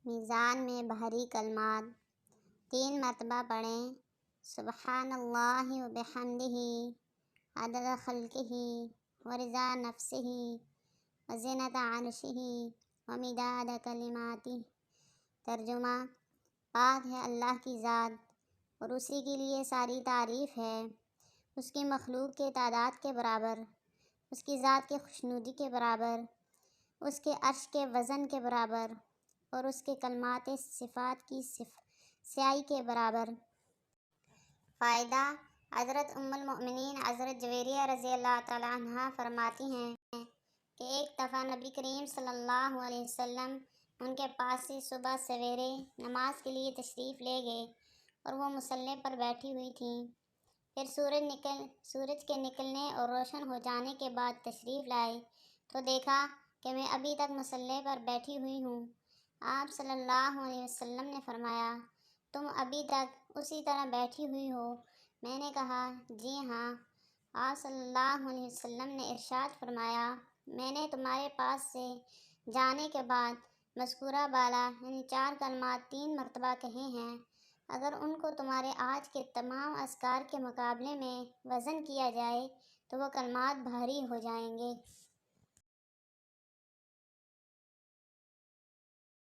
میزان میں بھاری کلمات 3 مرتبہ پڑھیں۔ سبحان اللہ و بحمدہ عدد خلقہ و رضا نفسہ و زینت عرشہ و مداد کلماتہ۔ ترجمہ: پاک ہے اللہ کی ذات اور اسی کے لیے ساری تعریف ہے، اس کی مخلوق کے تعداد کے برابر، اس کی ذات کے خوشنودی کے برابر، اس کے عرش کے وزن کے برابر اور اس کے کلمات صفات کی سعی کے برابر۔ فائدہ: حضرت ام المؤمنین حضرت جویریہ رضی اللہ تعالیٰ عنہا فرماتی ہیں کہ ایک دفعہ نبی کریم صلی اللہ علیہ وسلم ان کے پاس سے صبح سویرے نماز کے لیے تشریف لے گئے اور وہ مصلی پر بیٹھی ہوئی تھیں۔ پھر سورج کے نکلنے اور روشن ہو جانے کے بعد تشریف لائے تو دیکھا کہ میں ابھی تک مصلی پر بیٹھی ہوئی ہوں۔ آپ صلی اللہ علیہ وسلم نے فرمایا، تم ابھی تک اسی طرح بیٹھی ہوئی ہو؟ میں نے کہا، جی ہاں۔ آپ صلی اللہ علیہ وسلم نے ارشاد فرمایا، میں نے تمہارے پاس سے جانے کے بعد مذکورہ بالا یعنی 4 کلمات 3 مرتبہ کہے ہیں، اگر ان کو تمہارے آج کے تمام اذکار کے مقابلے میں وزن کیا جائے تو وہ کلمات بھاری ہو جائیں گے۔